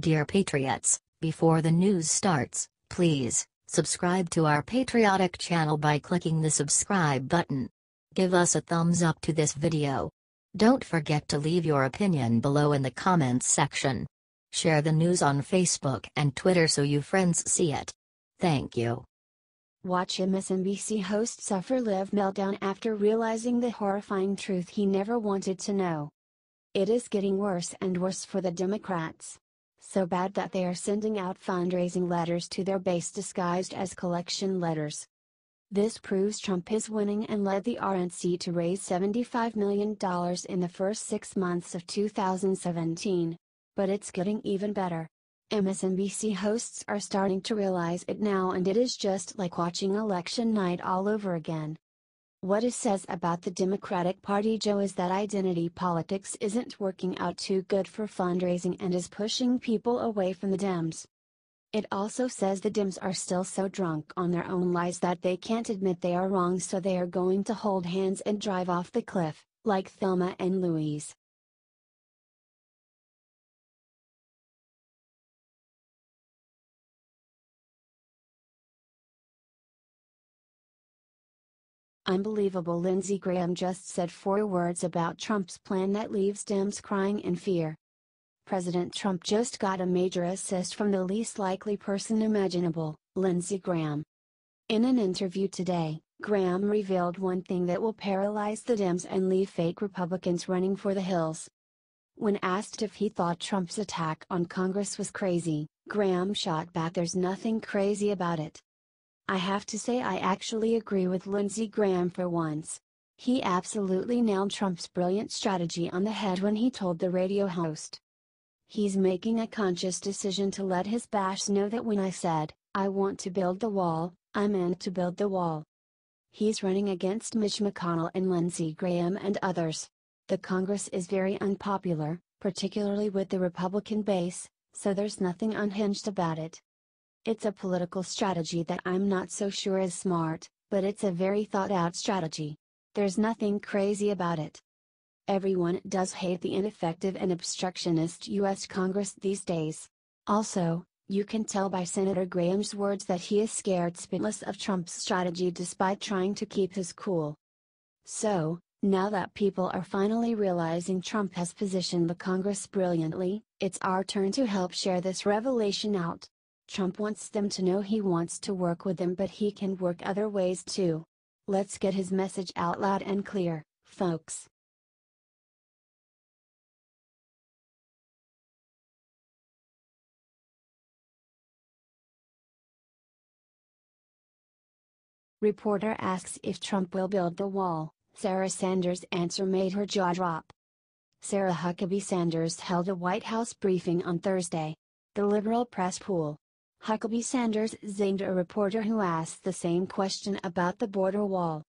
Dear Patriots, before the news starts, please subscribe to our patriotic channel by clicking the subscribe button. Give us a thumbs up to this video. Don't forget to leave your opinion below in the comments section. Share the news on Facebook and Twitter so your friends see it. Thank you. Watch MSNBC host suffer live meltdown after realizing the horrifying truth he never wanted to know. It is getting worse and worse for the Democrats. So bad that they are sending out fundraising letters to their base disguised as collection letters. This proves Trump is winning and led the RNC to raise $75 million in the first 6 months of 2017. But it's getting even better. MSNBC hosts are starting to realize it now, and it is just like watching election night all over again. What it says about the Democratic Party, Joe, is that identity politics isn't working out too good for fundraising and is pushing people away from the Dems. It also says the Dems are still so drunk on their own lies that they can't admit they are wrong, so they are going to hold hands and drive off the cliff, like Thelma and Louise. Unbelievable. Lindsey Graham just said 4 words about Trump's plan that leaves Dems crying in fear. President Trump just got a major assist from the least likely person imaginable, Lindsey Graham. In an interview today, Graham revealed one thing that will paralyze the Dems and leave fake Republicans running for the hills. When asked if he thought Trump's attack on Congress was crazy, Graham shot back, "There's nothing crazy about it. I have to say I actually agree with Lindsey Graham for once. He absolutely nailed Trump's brilliant strategy on the head when he told the radio host. He's making a conscious decision to let his base know that when I said, I want to build the wall, I meant to build the wall." He's running against Mitch McConnell and Lindsey Graham and others. The Congress is very unpopular, particularly with the Republican base, so there's nothing unhinged about it. It's a political strategy that I'm not so sure is smart, but it's a very thought out strategy. There's nothing crazy about it. Everyone does hate the ineffective and obstructionist U.S. Congress these days. Also, you can tell by Senator Graham's words that he is scared spitless of Trump's strategy despite trying to keep his cool. So, now that people are finally realizing Trump has positioned the Congress brilliantly, it's our turn to help share this revelation out. Trump wants them to know he wants to work with them, but he can work other ways too. Let's get his message out loud and clear, folks. Reporter asks if Trump will build the wall. Sarah Sanders' answer made her jaw drop. Sarah Huckabee Sanders held a White House briefing on Thursday. The liberal press pool. Huckabee Sanders zinged a reporter who asked the same question about the border wall.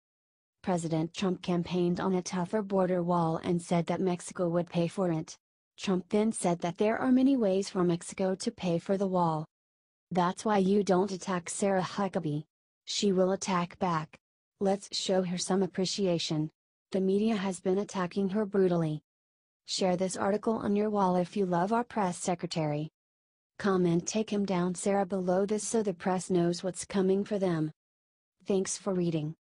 President Trump campaigned on a tougher border wall and said that Mexico would pay for it. Trump then said that there are many ways for Mexico to pay for the wall. That's why you don't attack Sarah Huckabee. She will attack back. Let's show her some appreciation. The media has been attacking her brutally. Share this article on your wall if you love our press secretary. Comment "Take him down Sarah" below this so the press knows what's coming for them. Thanks for reading.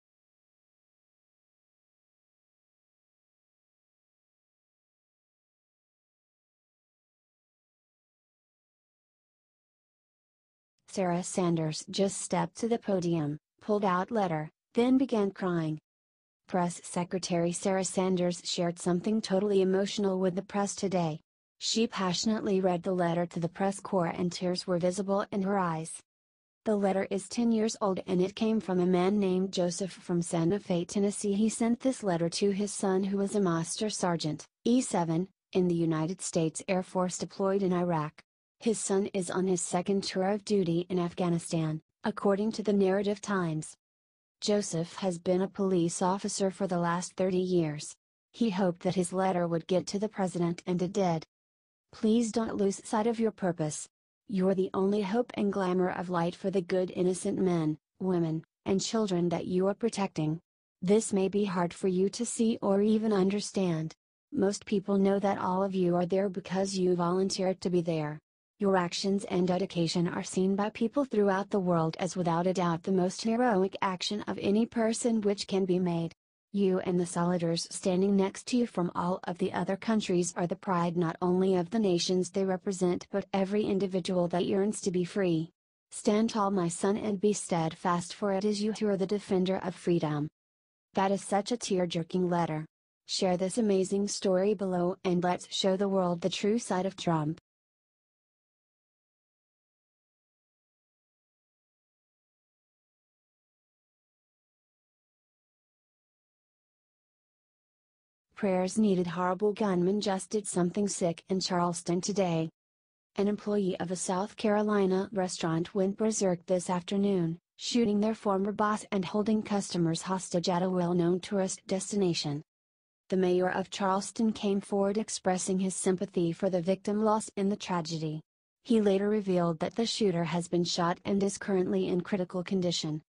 Sarah Sanders just stepped to the podium, pulled out letter, then began crying. Press Secretary Sarah Sanders shared something totally emotional with the press today. She passionately read the letter to the press corps and tears were visible in her eyes. The letter is 10 years old and it came from a man named Joseph from Santa Fe, Tennessee. He sent this letter to his son, who was a Master Sergeant, E7, in the United States Air Force deployed in Iraq. His son is on his 2nd tour of duty in Afghanistan, according to the Narrative Times. Joseph has been a police officer for the last 30 years. He hoped that his letter would get to the president, and it did. Please don't lose sight of your purpose. You're the only hope and glamour of light for the good innocent men, women, and children that you are protecting. This may be hard for you to see or even understand. Most people know that all of you are there because you volunteered to be there. Your actions and dedication are seen by people throughout the world as without a doubt the most heroic action of any person which can be made. You and the soldiers standing next to you from all of the other countries are the pride not only of the nations they represent but every individual that yearns to be free. Stand tall, my son, and be steadfast, for it is you who are the defender of freedom. That is such a tear-jerking letter. Share this amazing story below and let's show the world the true side of Trump. Prayers needed. Horrible gunman just did something sick in Charleston today. An employee of a South Carolina restaurant went berserk this afternoon, shooting their former boss and holding customers hostage at a well-known tourist destination. The mayor of Charleston came forward expressing his sympathy for the victim lost in the tragedy. He later revealed that the shooter has been shot and is currently in critical condition.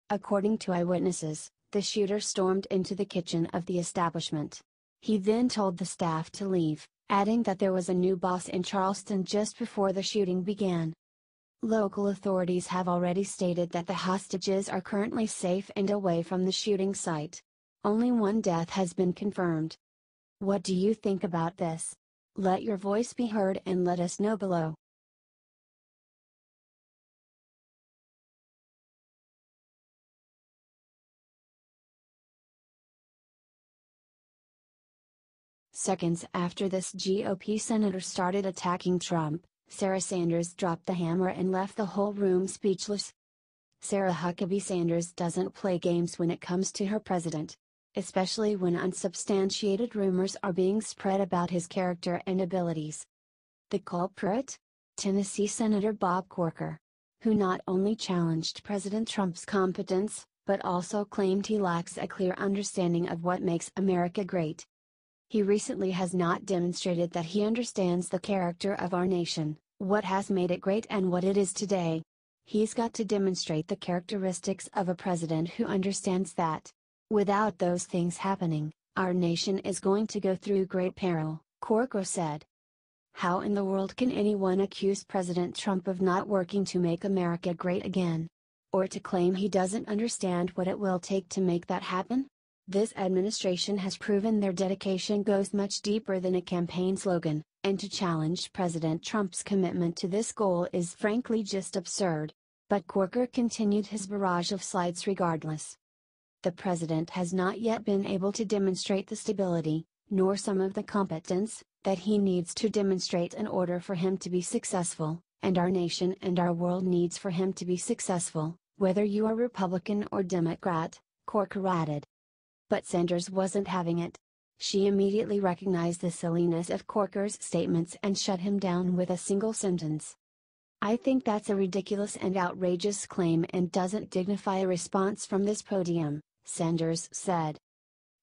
According to eyewitnesses, the shooter stormed into the kitchen of the establishment. He then told the staff to leave, adding that there was a new boss in Charleston just before the shooting began. Local authorities have already stated that the hostages are currently safe and away from the shooting site. Only one death has been confirmed. What do you think about this? Let your voice be heard and let us know below. Seconds after this GOP senator started attacking Trump, Sarah Sanders dropped the hammer and left the whole room speechless. Sarah Huckabee Sanders doesn't play games when it comes to her president, especially when unsubstantiated rumors are being spread about his character and abilities. The culprit? Tennessee Senator Bob Corker, who not only challenged President Trump's competence, but also claimed he lacks a clear understanding of what makes America great. He recently has not demonstrated that he understands the character of our nation, what has made it great and what it is today. He's got to demonstrate the characteristics of a president who understands that. Without those things happening, our nation is going to go through great peril, Corker said. How in the world can anyone accuse President Trump of not working to make America great again? Or to claim he doesn't understand what it will take to make that happen? This administration has proven their dedication goes much deeper than a campaign slogan, and to challenge President Trump's commitment to this goal is frankly just absurd. But Corker continued his barrage of slides regardless. The president has not yet been able to demonstrate the stability, nor some of the competence, that he needs to demonstrate in order for him to be successful, and our nation and our world needs for him to be successful, whether you are Republican or Democrat, Corker added. But Sanders wasn't having it. She immediately recognized the silliness of Corker's statements and shut him down with a single sentence. I think that's a ridiculous and outrageous claim and doesn't dignify a response from this podium, Sanders said.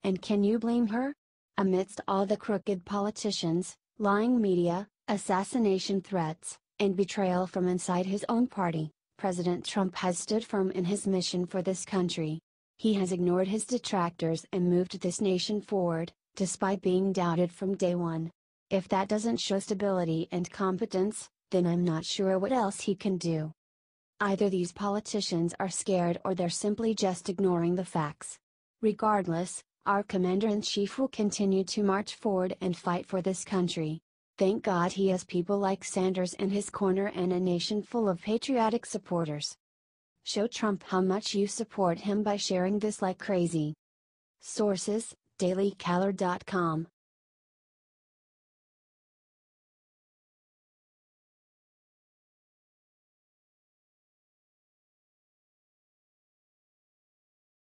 And can you blame her? Amidst all the crooked politicians, lying media, assassination threats, and betrayal from inside his own party, President Trump has stood firm in his mission for this country. He has ignored his detractors and moved this nation forward, despite being doubted from day one. If that doesn't show stability and competence, then I'm not sure what else he can do. Either these politicians are scared or they're simply just ignoring the facts. Regardless, our Commander-in-Chief will continue to march forward and fight for this country. Thank God he has people like Sanders in his corner and a nation full of patriotic supporters. Show Trump how much you support him by sharing this like crazy. Sources: dailycaller.com.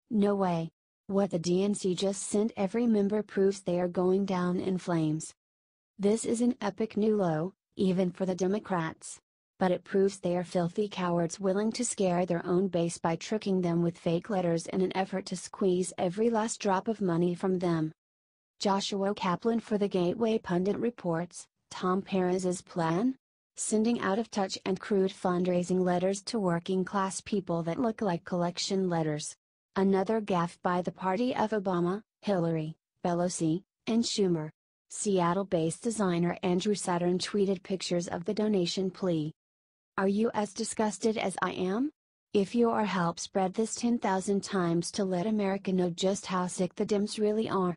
No way. What the DNC just sent every member proves they are going down in flames. This is an epic new low, even for the Democrats. But it proves they are filthy cowards willing to scare their own base by tricking them with fake letters in an effort to squeeze every last drop of money from them. Joshua Kaplan for the Gateway Pundit reports, Tom Perez's plan? Sending out-of-touch and crude fundraising letters to working-class people that look like collection letters. Another gaffe by the party of Obama, Hillary, Pelosi, and Schumer. Seattle-based designer Andrew Saturn tweeted pictures of the donation plea. Are you as disgusted as I am? If you are, help spread this 10,000 times to let America know just how sick the Dems really are.